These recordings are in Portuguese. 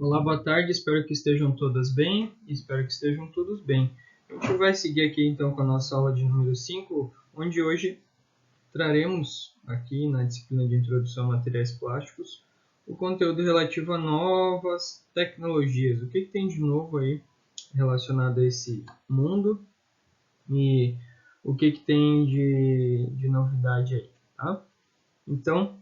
Olá, boa tarde, espero que estejam todas bem, espero que estejam todos bem. A gente vai seguir aqui então com a nossa aula de número 5, onde hoje traremos aqui na disciplina de Introdução a Materiais Plásticos o conteúdo relativo a novas tecnologias. O que tem de novo aí relacionado a esse mundo e o que tem de novidade aí, tá? Então,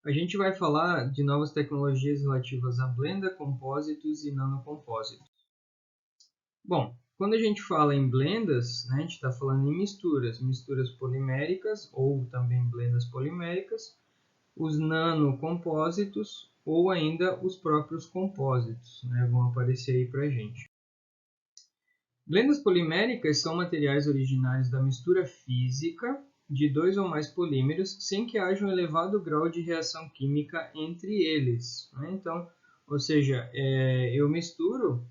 a gente vai falar de novas tecnologias relativas a blenda, compósitos e nanocompósitos. Bom, quando a gente fala em blendas, né, a gente está falando em misturas poliméricas ou também blendas poliméricas, os nanocompósitos ou ainda os próprios compósitos, né, vão aparecer aí para a gente. Blendas poliméricas são materiais originários da mistura física de dois ou mais polímeros sem que haja um elevado grau de reação química entre eles, né? Então, ou seja, eu misturo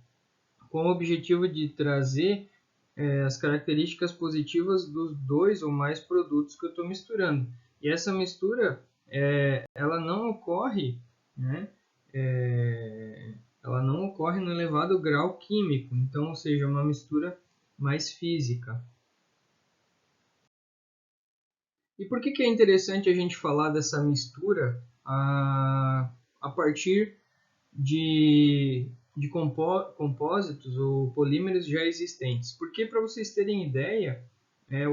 com o objetivo de trazer as características positivas dos dois ou mais produtos que eu estou misturando. E essa mistura, ela não ocorre, né? Ela não ocorre no elevado grau químico, então, ou seja, uma mistura mais física. E por que é interessante a gente falar dessa mistura a partir de compósitos ou polímeros já existentes? Porque, para vocês terem ideia,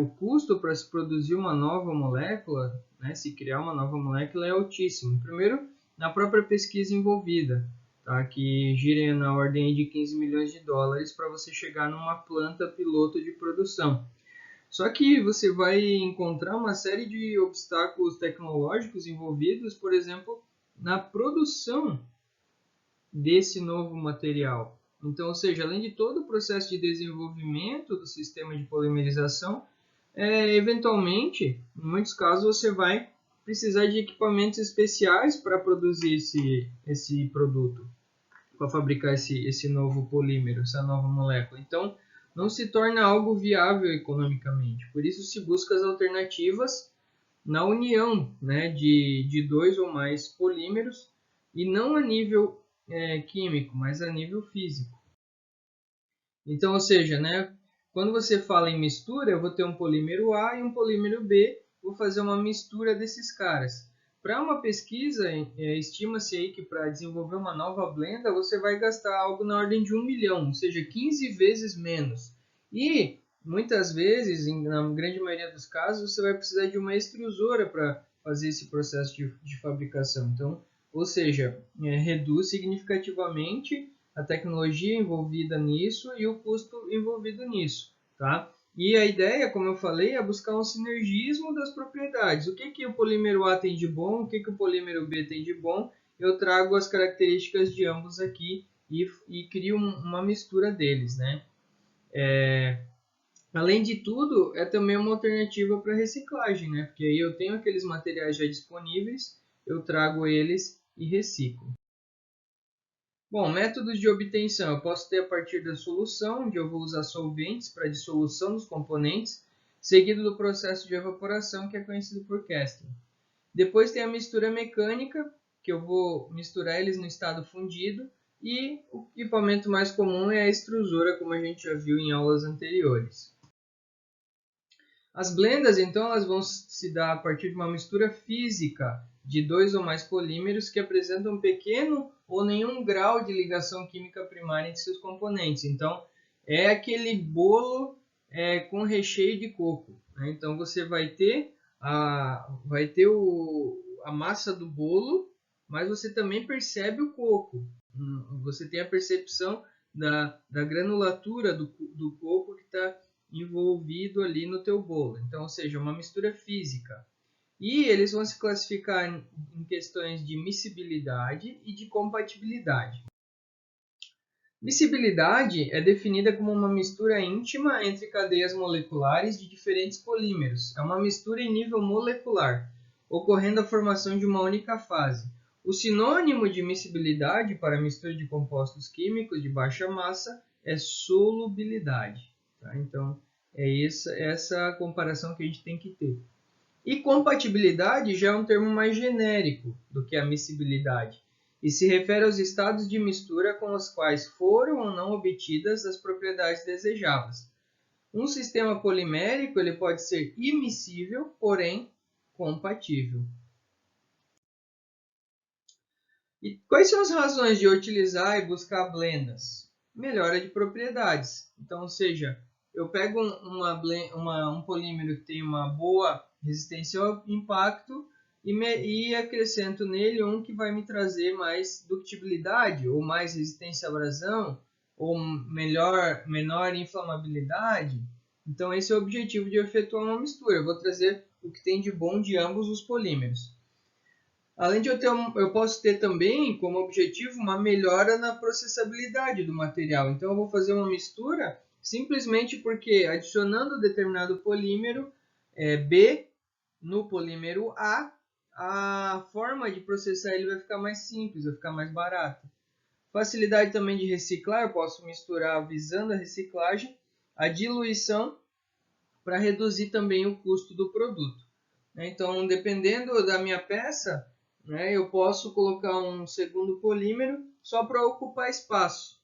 o custo para se produzir uma nova molécula, né, se criar uma nova molécula, é altíssimo. Primeiro, na própria pesquisa envolvida, tá, que gira na ordem de 15 milhões de dólares para você chegar numa planta piloto de produção. Só que você vai encontrar uma série de obstáculos tecnológicos envolvidos, por exemplo, na produção desse novo material. Então, ou seja, além de todo o processo de desenvolvimento do sistema de polimerização, eventualmente, em muitos casos, você vai precisar de equipamentos especiais para produzir esse produto, para fabricar esse novo polímero, essa nova molécula. Então, não se torna algo viável economicamente. Por isso, se busca as alternativas na união, né, de dois ou mais polímeros, e não a nível químico, mas a nível físico. Então, ou seja, né, quando você fala em mistura, eu vou ter um polímero A e um polímero B, vou fazer uma mistura desses caras. Para uma pesquisa, estima-se aí que para desenvolver uma nova blenda, você vai gastar algo na ordem de 1 milhão, ou seja, 15 vezes menos. E muitas vezes, na grande maioria dos casos, você vai precisar de uma extrusora para fazer esse processo de fabricação. Então, ou seja, reduz significativamente a tecnologia envolvida nisso e o custo envolvido nisso, tá? E a ideia, como eu falei, é buscar um sinergismo das propriedades. O que o polímero A tem de bom, o que o polímero B tem de bom, eu trago as características de ambos aqui e crio uma mistura deles, né? Além de tudo, é também uma alternativa para reciclagem, né? Porque aí eu tenho aqueles materiais já disponíveis, eu trago eles e reciclo. Bom, métodos de obtenção. Eu posso ter a partir da solução, onde eu vou usar solventes para dissolução dos componentes, seguido do processo de evaporação, que é conhecido por casting. Depois tem a mistura mecânica, que eu vou misturar eles no estado fundido, e o equipamento mais comum é a extrusora, como a gente já viu em aulas anteriores. As blendas, então, elas vão se dar a partir de uma mistura física de dois ou mais polímeros que apresentam um pequeno ou nenhum grau de ligação química primária entre seus componentes. Então, é aquele bolo com recheio de coco, né? Então, você vai ter a massa do bolo, mas você também percebe o coco. Você tem a percepção da granulatura do coco que está envolvido ali no teu bolo. Então, ou seja, uma mistura física. E eles vão se classificar em questões de miscibilidade e de compatibilidade. Miscibilidade é definida como uma mistura íntima entre cadeias moleculares de diferentes polímeros. É uma mistura em nível molecular, ocorrendo a formação de uma única fase. O sinônimo de miscibilidade para a mistura de compostos químicos de baixa massa é solubilidade. Tá? Então, é essa comparação que a gente tem que ter. E compatibilidade já é um termo mais genérico do que a miscibilidade. e se refere aos estados de mistura com os quais foram ou não obtidas as propriedades desejáveis. Um sistema polimérico ele pode ser immiscível, porém compatível. E quais são as razões de utilizar e buscar blendas? Melhora de propriedades. Então, ou seja, eu pego um polímero que tem uma boa resistência ao impacto e acrescento nele um que vai me trazer mais ductibilidade, ou mais resistência à abrasão, ou menor inflamabilidade. Então, esse é o objetivo de efetuar uma mistura. Eu vou trazer o que tem de bom de ambos os polímeros. Além de eu posso ter também como objetivo uma melhora na processabilidade do material. Então eu vou fazer uma mistura simplesmente porque adicionando determinado polímero B no polímero a forma de processar ele vai ficar mais simples, vai ficar mais barata. Facilidade também de reciclar, eu posso misturar visando a reciclagem, a diluição para reduzir também o custo do produto. Então, dependendo da minha peça, eu posso colocar um segundo polímero só para ocupar espaço,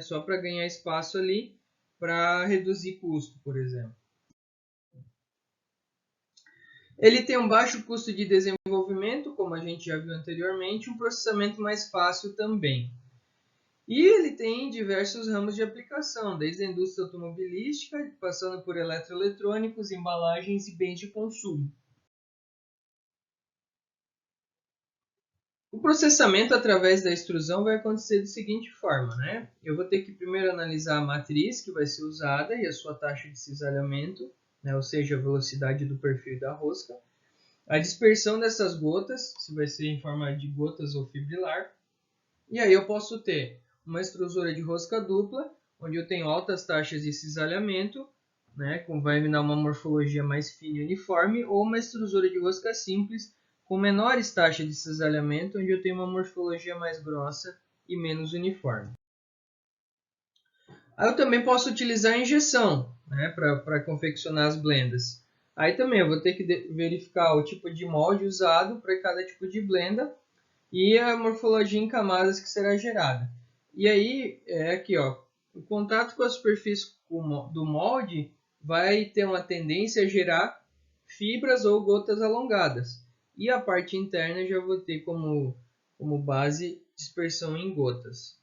só para ganhar espaço ali, para reduzir custo, por exemplo. Ele tem um baixo custo de desenvolvimento, como a gente já viu anteriormente, um processamento mais fácil também. E ele tem diversos ramos de aplicação, desde a indústria automobilística, passando por eletroeletrônicos, embalagens e bens de consumo. O processamento através da extrusão vai acontecer da seguinte forma, Eu vou ter que primeiro analisar a matriz que vai ser usada e a sua taxa de cisalhamento, ou seja, a velocidade do perfil da rosca, a dispersão dessas gotas, se vai ser em forma de gotas ou fibrilar, e aí eu posso ter uma extrusora de rosca dupla, onde eu tenho altas taxas de cisalhamento, vai me dar uma morfologia mais fina e uniforme, ou uma extrusora de rosca simples, com menores taxas de cisalhamento, onde eu tenho uma morfologia mais grossa e menos uniforme. Aí eu também posso utilizar a injeção para confeccionar as blendas. Aí também eu vou ter que verificar o tipo de molde usado para cada tipo de blenda e a morfologia em camadas que será gerada. E aí, aqui, o contato com a superfície do molde vai ter uma tendência a gerar fibras ou gotas alongadas. E a parte interna já vou ter como base dispersão em gotas.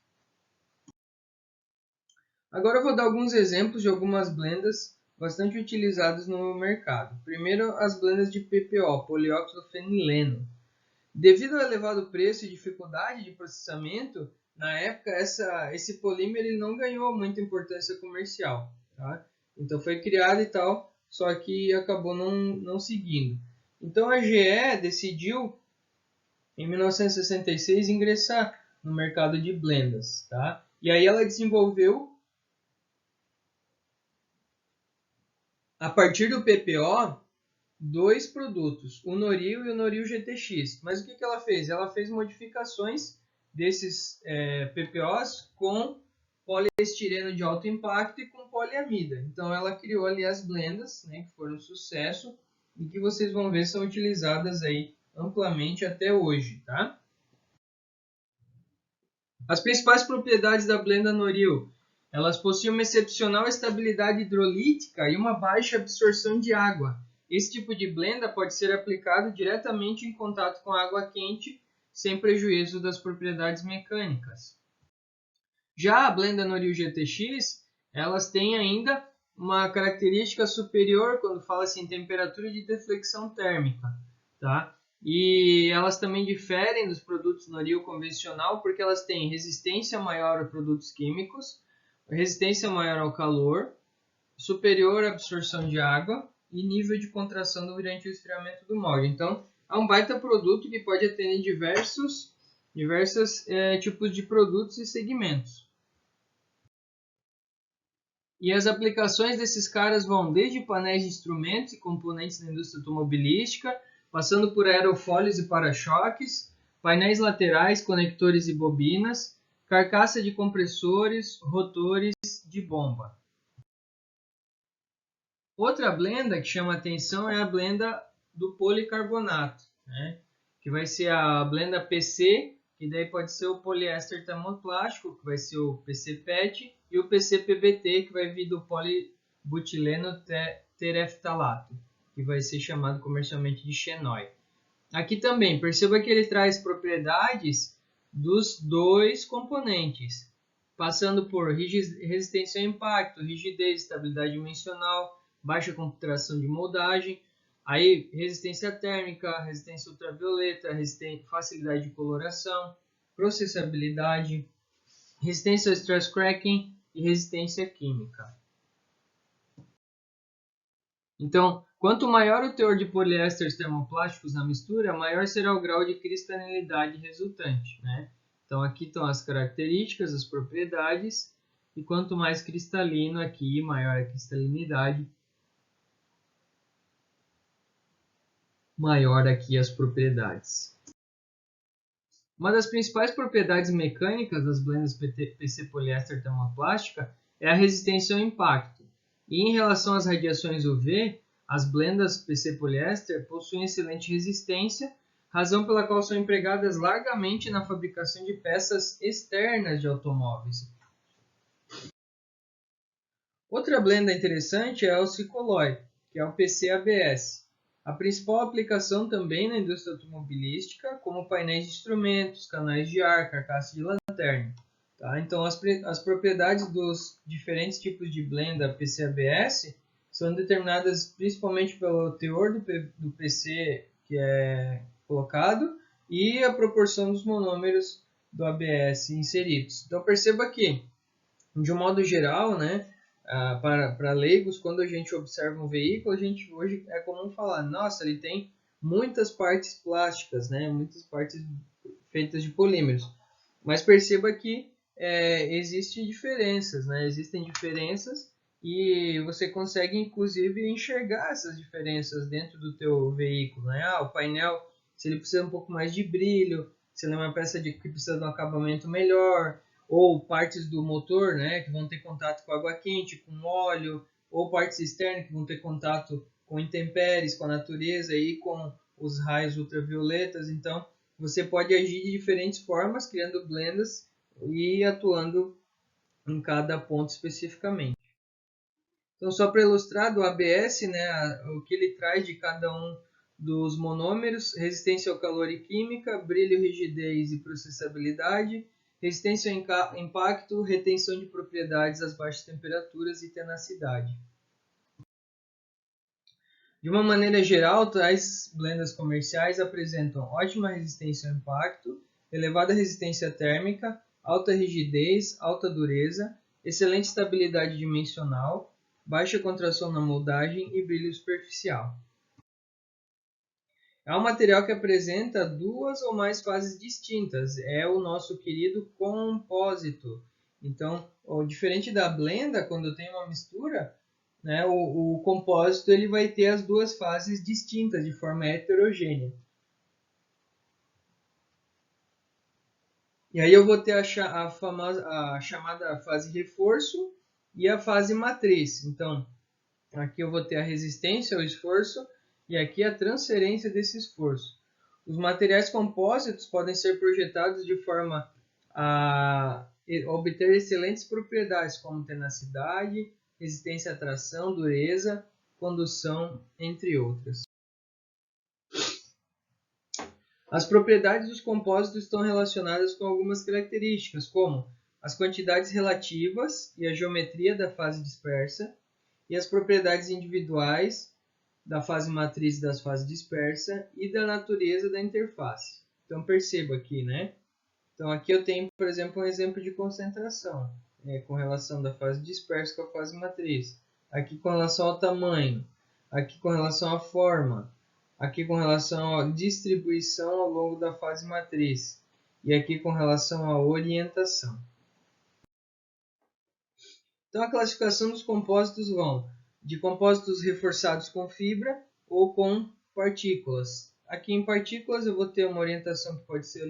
Agora eu vou dar alguns exemplos de algumas blendas bastante utilizadas no mercado. Primeiro, as blendas de PPO, polióxido fenileno. Devido ao elevado preço e dificuldade de processamento, na época esse polímero ele não ganhou muita importância comercial. Tá? Então foi criado e tal, só que acabou não seguindo. Então a GE decidiu, em 1966, ingressar no mercado de blendas. Tá? E aí ela desenvolveu, a partir do PPO, dois produtos, o Noril e o Noril GTX. Mas o que ela fez? Ela fez modificações desses PPOs com poliestireno de alto impacto e com poliamida. Então ela criou ali as blendas, que foram um sucesso e que vocês vão ver são utilizadas aí amplamente até hoje, tá? As principais propriedades da blenda Noril: elas possuem uma excepcional estabilidade hidrolítica e uma baixa absorção de água. Esse tipo de blenda pode ser aplicado diretamente em contato com água quente, sem prejuízo das propriedades mecânicas. Já a blenda Noril GTX, elas têm ainda uma característica superior quando fala-se em temperatura de deflexão térmica, tá? E elas também diferem dos produtos Noril convencional porque elas têm resistência maior a produtos químicos, resistência maior ao calor, superior absorção de água e nível de contração durante o esfriamento do molde. Então, é um baita produto que pode atender diversos tipos de produtos e segmentos. E as aplicações desses caras vão desde painéis de instrumentos e componentes da indústria automobilística, passando por aerofólios e para-choques, painéis laterais, conectores e bobinas, carcaça de compressores, rotores de bomba. Outra blenda que chama atenção é a blenda do policarbonato, que vai ser a blenda PC, que daí pode ser o poliéster termoplástico, que vai ser o PC-PET, e o PC-PBT, que vai vir do polibutileno tereftalato, que vai ser chamado comercialmente de xenói. Aqui também, perceba que ele traz propriedades dos dois componentes, passando por resistência ao impacto, rigidez, estabilidade dimensional, baixa contração de moldagem, aí resistência térmica, resistência ultravioleta, facilidade de coloração, processabilidade, resistência ao stress cracking e resistência química. Então, quanto maior o teor de poliésteres termoplásticos na mistura, maior será o grau de cristalinidade resultante, né? Então, aqui estão as características, as propriedades, e quanto mais cristalino aqui, maior a cristalinidade, maior aqui as propriedades. Uma das principais propriedades mecânicas das blendas PC poliéster termoplástica é a resistência ao impacto. E em relação às radiações UV, as blendas PC poliéster possuem excelente resistência, razão pela qual são empregadas largamente na fabricação de peças externas de automóveis. Outra blenda interessante é o Cicolloy, que é o PC-ABS. A principal aplicação também na indústria automobilística, como painéis de instrumentos, canais de ar, carcaça de lanterna. Tá? Então, as propriedades dos diferentes tipos de blenda PC-ABS são determinadas principalmente pelo teor do PC que é colocado e a proporção dos monômeros do ABS inseridos. Então, perceba que, de um modo geral, né, para leigos, quando a gente observa um veículo, a gente hoje é comum falar, nossa, ele tem muitas partes plásticas, né, muitas partes feitas de polímeros. Mas perceba que existem diferenças, né, existem diferenças e você consegue inclusive enxergar essas diferenças dentro do teu veículo, né? O painel, se ele precisa um pouco mais de brilho, se ele é uma peça que precisa de um acabamento melhor, ou partes do motor, né, que vão ter contato com água quente, com óleo, ou partes externas que vão ter contato com intempéries, com a natureza e com os raios ultravioletas. Então, você pode agir de diferentes formas, criando blendas e atuando em cada ponto especificamente. Então, só para ilustrar do ABS, né, o que ele traz de cada um dos monômeros: resistência ao calor e química, brilho, rigidez e processabilidade, resistência ao impacto, retenção de propriedades às baixas temperaturas e tenacidade. De uma maneira geral, tais blendas comerciais apresentam ótima resistência ao impacto, elevada resistência térmica, alta rigidez, alta dureza, excelente estabilidade dimensional, baixa contração na moldagem e brilho superficial. É um material que apresenta duas ou mais fases distintas, é o nosso querido compósito. Então, diferente da blenda, quando tem uma mistura, né, o compósito ele vai ter as duas fases distintas de forma heterogênea. E aí eu vou ter a chamada fase reforço e a fase matriz. Então, aqui eu vou ter a resistência ao esforço e aqui a transferência desse esforço. Os materiais compósitos podem ser projetados de forma a obter excelentes propriedades como tenacidade, resistência à tração, dureza, condução, entre outras. As propriedades dos compósitos estão relacionadas com algumas características, como as quantidades relativas e a geometria da fase dispersa, e as propriedades individuais da fase matriz e das fases dispersa e da natureza da interface. Então perceba aqui, né? Então aqui eu tenho, por exemplo, um exemplo de concentração, com relação da fase dispersa com a fase matriz. Aqui com relação ao tamanho, aqui com relação à forma, aqui com relação à distribuição ao longo da fase matriz e aqui com relação à orientação. Então a classificação dos compósitos vão de compósitos reforçados com fibra ou com partículas. Aqui em partículas eu vou ter uma orientação que pode ser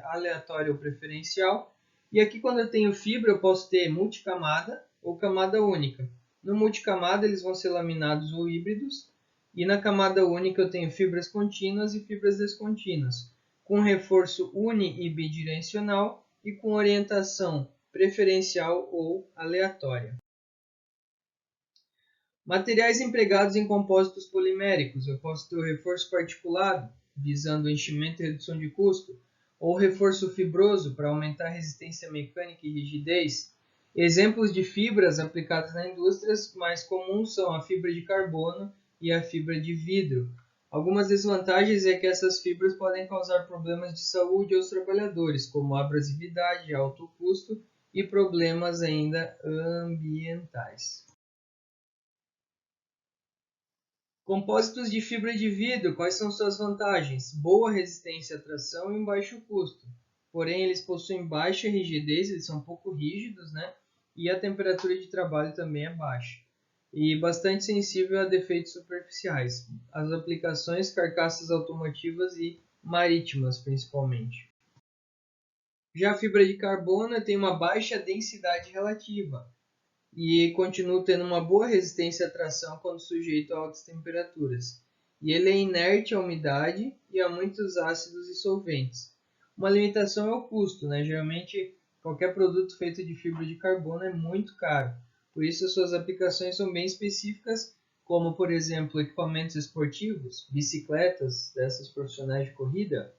aleatória ou preferencial. E aqui quando eu tenho fibra eu posso ter multicamada ou camada única. No multicamada eles vão ser laminados ou híbridos. E na camada única eu tenho fibras contínuas e fibras descontínuas. com reforço uni e bidirecional e com orientação preferencial ou aleatória. Materiais empregados em compósitos poliméricos. Eu posso ter o reforço particulado, visando enchimento e redução de custo, ou reforço fibroso, para aumentar a resistência mecânica e rigidez. Exemplos de fibras aplicadas na indústria mais comuns são a fibra de carbono e a fibra de vidro. Algumas desvantagens é que essas fibras podem causar problemas de saúde aos trabalhadores, como abrasividade, alto custo e problemas ainda ambientais. Compósitos de fibra de vidro, quais são suas vantagens? Boa resistência à tração e um baixo custo. Porém, eles possuem baixa rigidez, eles são um pouco rígidos, né? E a temperatura de trabalho também é baixa. E bastante sensível a defeitos superficiais. As aplicações, carcaças automotivas e marítimas, principalmente. Já a fibra de carbono tem uma baixa densidade relativa e continua tendo uma boa resistência à tração quando sujeito a altas temperaturas. E ele é inerte à umidade e a muitos ácidos e solventes. Uma limitação é o custo, né? Geralmente qualquer produto feito de fibra de carbono é muito caro. Por isso suas aplicações são bem específicas, como por exemplo equipamentos esportivos, bicicletas dessas profissionais de corrida,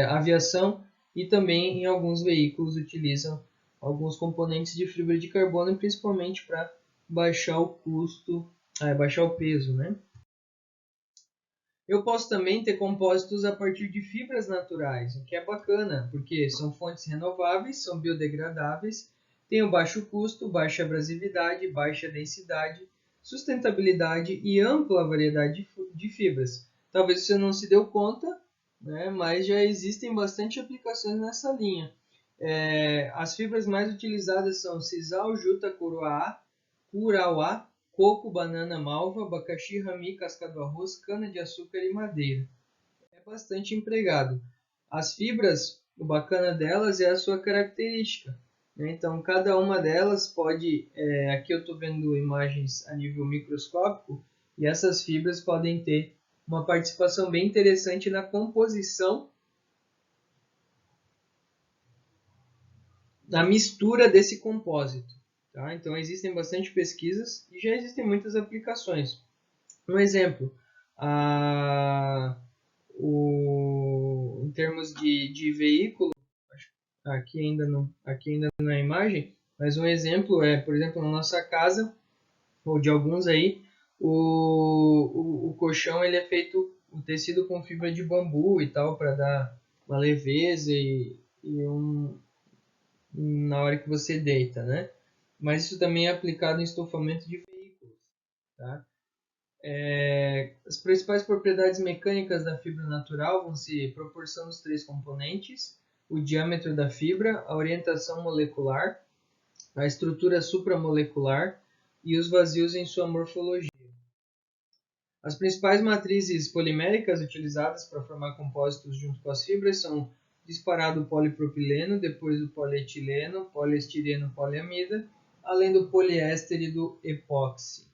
aviação e também em alguns veículos utilizam alguns componentes de fibra de carbono, principalmente para baixar o custo, baixar o peso, né? Eu posso também ter compósitos a partir de fibras naturais, o que é bacana, porque são fontes renováveis, são biodegradáveis, têm um baixo custo, baixa abrasividade, baixa densidade, sustentabilidade e ampla variedade de fibras. Talvez você não se deu conta, né, mas já existem bastante aplicações nessa linha. As fibras mais utilizadas são sisal, juta, curauá, coco, banana, malva, abacaxi, rami, casca do arroz, cana-de-açúcar e madeira. É bastante empregado. As fibras, o bacana delas é a sua característica, né? Então, cada uma delas pode... aqui eu estou vendo imagens a nível microscópico e essas fibras podem ter uma participação bem interessante na composição, na mistura desse compósito. Tá? Então, existem bastante pesquisas e já existem muitas aplicações. Um exemplo, em termos de veículo, aqui ainda na imagem, mas um exemplo é, por exemplo, na nossa casa, ou de alguns aí, o colchão ele é feito, o tecido com fibra de bambu e tal, para dar uma leveza na hora que você deita, né? Mas isso também é aplicado em estofamento de veículos, tá? As principais propriedades mecânicas da fibra natural vão ser proporção dos três componentes, o diâmetro da fibra, a orientação molecular, a estrutura supramolecular e os vazios em sua morfologia. As principais matrizes poliméricas utilizadas para formar compósitos junto com as fibras são disparado o polipropileno, depois o polietileno, poliestireno, poliamida, além do poliéster e do epóxi.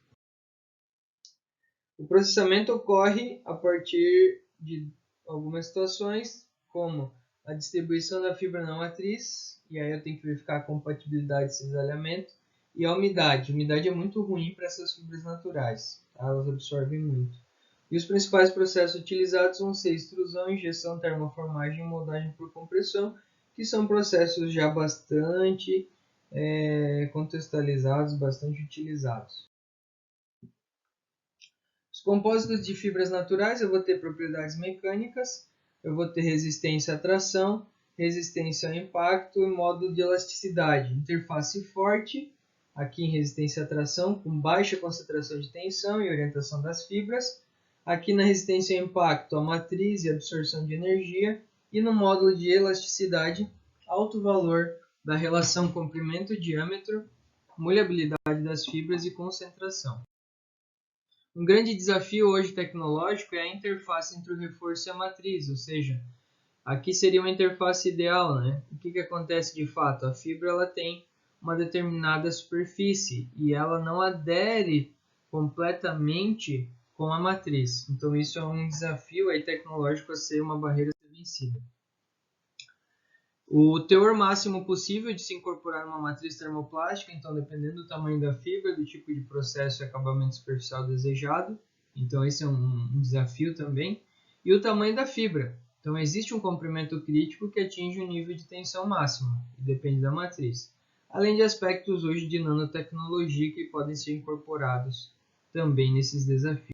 O processamento ocorre a partir de algumas situações, como a distribuição da fibra na matriz, e aí eu tenho que verificar a compatibilidade de cisalhamento, e a umidade. A umidade é muito ruim para essas fibras naturais, tá? Elas absorvem muito. E os principais processos utilizados vão ser extrusão, injeção, termoformagem e moldagem por compressão, que são processos já bastante contextualizados, bastante utilizados. Os compósitos de fibras naturais, eu vou ter propriedades mecânicas, eu vou ter resistência à tração, resistência ao impacto e módulo de elasticidade. Interface forte, aqui em resistência à tração, com baixa concentração de tensão e orientação das fibras. Aqui na resistência ao impacto, a matriz e absorção de energia. E no módulo de elasticidade, alto valor da relação comprimento-diâmetro, molhabilidade das fibras e concentração. Um grande desafio hoje tecnológico é a interface entre o reforço e a matriz, ou seja, aqui seria uma interface ideal, né? O que acontece de fato? A fibra ela tem uma determinada superfície e ela não adere completamente com a matriz. Então isso é um desafio aí tecnológico a ser uma barreira a ser conhecida. O teor máximo possível de se incorporar uma matriz termoplástica, então dependendo do tamanho da fibra, do tipo de processo e acabamento superficial desejado, então esse é um desafio também, e o tamanho da fibra. Então existe um comprimento crítico que atinge o nível de tensão máximo, e depende da matriz, além de aspectos hoje de nanotecnologia que podem ser incorporados também nesses desafios.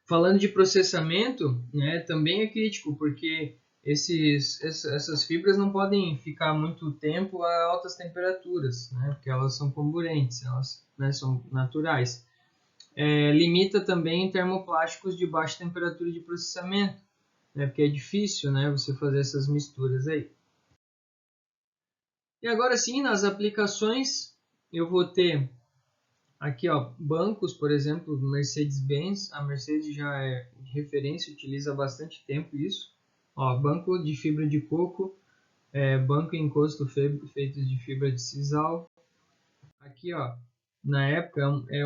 Falando de processamento, né, também é crítico, porque essas fibras não podem ficar muito tempo a altas temperaturas, né, porque elas são comburentes, elas, né, são naturais. Limita também termoplásticos de baixa temperatura de processamento, né, porque é difícil, né, você fazer essas misturas aí. E agora sim, nas aplicações, eu vou ter aqui, ó, bancos, por exemplo, Mercedes-Benz. A Mercedes já é de referência, utiliza há bastante tempo isso. Ó, banco de fibra de coco, banco e encosto feitos de fibra de sisal. Aqui, ó, na época, é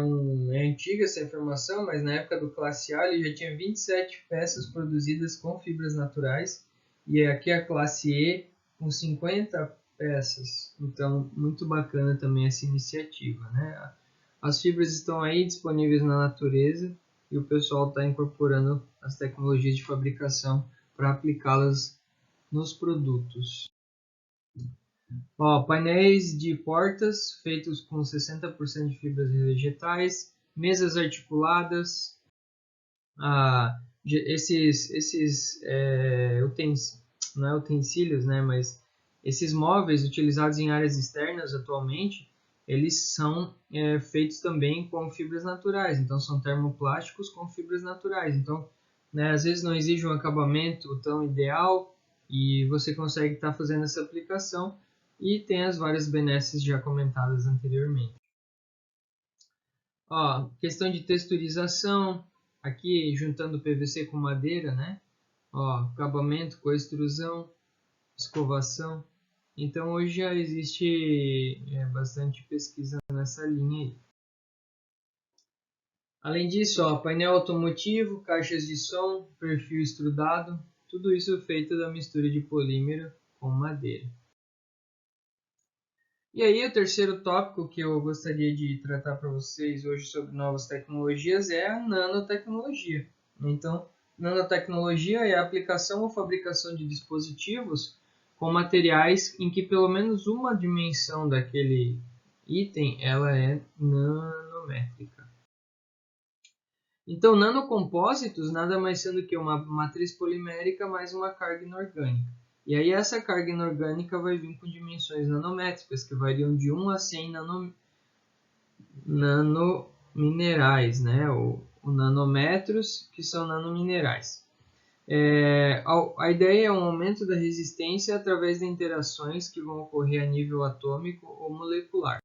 antiga essa informação, mas na época do Classe A ele já tinha 27 peças produzidas com fibras naturais. E aqui a Classe E com 50 peças. Então, muito bacana também essa iniciativa, né? As fibras estão aí disponíveis na natureza e o pessoal está incorporando as tecnologias de fabricação para aplicá-las nos produtos. Ó, painéis de portas feitos com 60% de fibras vegetais, mesas articuladas, não é utensílios, né, mas esses móveis utilizados em áreas externas atualmente, eles são feitos também com fibras naturais, então são termoplásticos com fibras naturais. Então, né, às vezes não exige um acabamento tão ideal e você consegue estar fazendo essa aplicação e tem as várias benesses já comentadas anteriormente. Ó, questão de texturização, aqui juntando PVC com madeira, né? Ó, acabamento com extrusão, escovação. Então hoje já existe bastante pesquisa nessa linha aí. Além disso, ó, painel automotivo, caixas de som, perfil extrudado, tudo isso feito da mistura de polímero com madeira. E aí, o terceiro tópico que eu gostaria de tratar para vocês hoje sobre novas tecnologias é a nanotecnologia. Então, nanotecnologia é a aplicação ou fabricação de dispositivos com materiais em que pelo menos uma dimensão daquele item ela é nanométrica. Então, nanocompósitos nada mais sendo que uma matriz polimérica mais uma carga inorgânica. E aí essa carga inorgânica vai vir com dimensões nanométricas, que variam de 1 a 100 nanominerais, né? ou nanômetros, que são nanominerais. A ideia é um aumento da resistência através de interações que vão ocorrer a nível atômico ou molecular.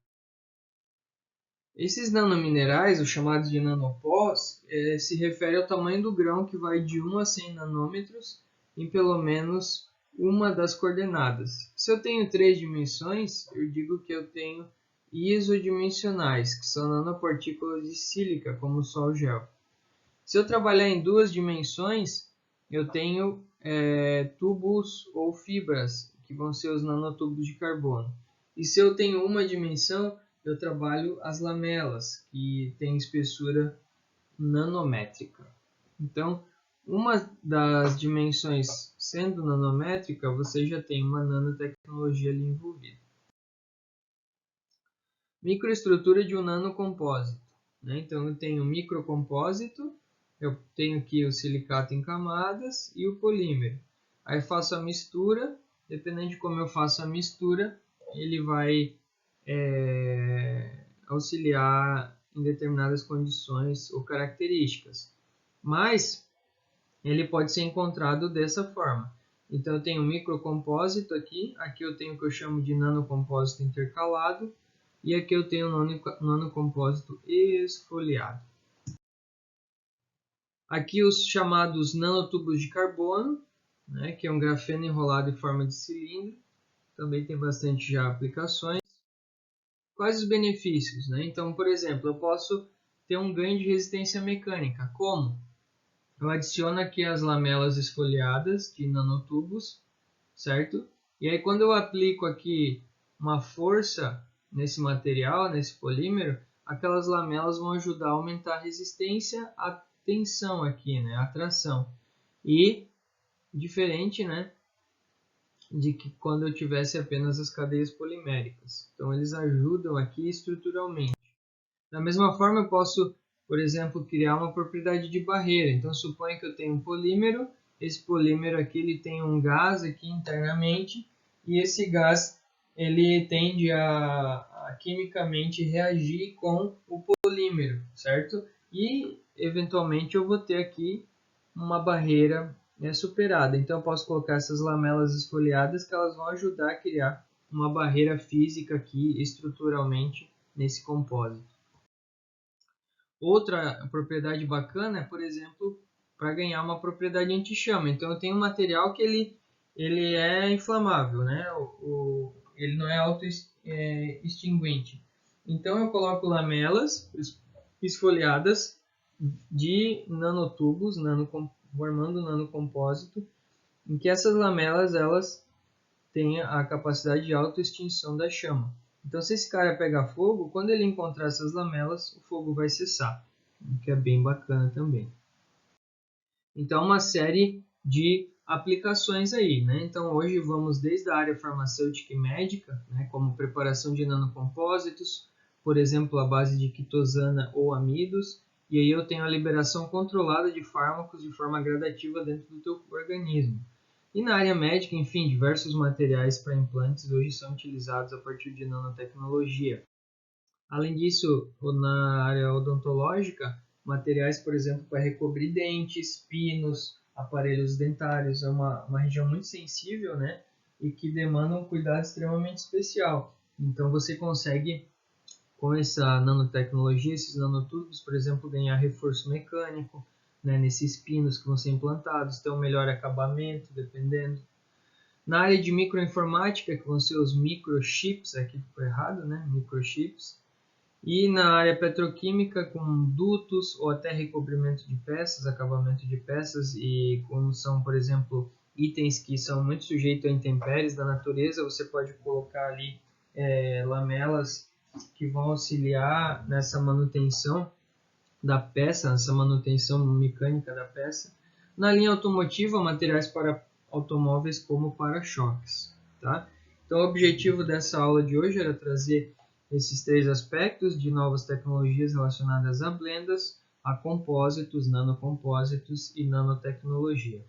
Esses nanominerais, os chamados de nanopós, se refere ao tamanho do grão que vai de 1 a 100 nanômetros em pelo menos uma das coordenadas. Se eu tenho 3 dimensões, eu digo que eu tenho isodimensionais, que são nanopartículas de sílica, como o Sol gel. Se eu trabalhar em 2 dimensões, eu tenho tubos ou fibras, que vão ser os nanotubos de carbono. E se eu tenho uma dimensão, eu trabalho as lamelas, que tem espessura nanométrica. Então, uma das dimensões sendo nanométrica, você já tem uma nanotecnologia ali envolvida. Microestrutura de um nanocompósito. Né? Então, eu tenho o microcompósito, eu tenho aqui o silicato em camadas e o polímero. Aí faço a mistura, dependendo de como eu faço a mistura, ele vai auxiliar em determinadas condições ou características. Mas ele pode ser encontrado dessa forma. Então eu tenho um microcompósito aqui eu tenho o que eu chamo de nanocompósito intercalado, e aqui eu tenho um nanocompósito esfoliado. Aqui os chamados nanotubos de carbono, né, que é um grafeno enrolado em forma de cilindro, também tem bastante já aplicações. Quais os benefícios? Né? Então, por exemplo, eu posso ter um ganho de resistência mecânica. Como? eu adiciono aqui as lamelas esfoliadas de nanotubos, certo? E aí quando eu aplico aqui uma força nesse material, nesse polímero, aquelas lamelas vão ajudar a aumentar a resistência à tensão aqui, né? A tração. E diferente, né, de que quando eu tivesse apenas as cadeias poliméricas. Então eles ajudam aqui estruturalmente. Da mesma forma, eu posso, por exemplo, criar uma propriedade de barreira. Então, suponha que eu tenho um polímero, esse polímero aqui ele tem um gás aqui internamente, e esse gás ele tende a quimicamente reagir com o polímero, certo? E, eventualmente, eu vou ter aqui uma barreira superada. Então, eu posso colocar essas lamelas esfoliadas que elas vão ajudar a criar uma barreira física aqui, estruturalmente, nesse compósito. Outra propriedade bacana é, por exemplo, para ganhar uma propriedade anti-chama. Então, eu tenho um material que ele é inflamável, né? Ele não é auto-extinguinte. Então, eu coloco lamelas esfoliadas de nanotubos, formando nanocompósito, em que essas lamelas elas têm a capacidade de autoextinção da chama. Então, se esse cara pegar fogo, quando ele encontrar essas lamelas, o fogo vai cessar, o que é bem bacana também. Então, uma série de aplicações aí, né? Então, hoje vamos desde a área farmacêutica e médica, né, como preparação de nanocompósitos, por exemplo, à base de quitosana ou amidos, e aí eu tenho a liberação controlada de fármacos de forma gradativa dentro do teu organismo. E na área médica, enfim, diversos materiais para implantes hoje são utilizados a partir de nanotecnologia. Além disso, na área odontológica, materiais, por exemplo, para recobrir dentes, pinos, aparelhos dentários, é uma região muito sensível, né? E que demanda um cuidado extremamente especial. Então, você consegue, com essa nanotecnologia, esses nanotubos, por exemplo, ganhar reforço mecânico, né, nesses pinos que vão ser implantados, ter um melhor acabamento, dependendo. Na área de microinformática, que vão ser os microchips, aqui ficou errado, né? Microchips. E na área petroquímica, com dutos ou até recobrimento de peças, acabamento de peças, e como são, por exemplo, itens que são muito sujeitos a intempéries da natureza, você pode colocar ali lamelas que vão auxiliar nessa manutenção da peça, nessa manutenção mecânica da peça. Na linha automotiva, materiais para automóveis como para-choques. Tá? Então, o objetivo dessa aula de hoje era trazer esses três aspectos de novas tecnologias relacionadas a blendas, a compósitos, nanocompósitos e nanotecnologia.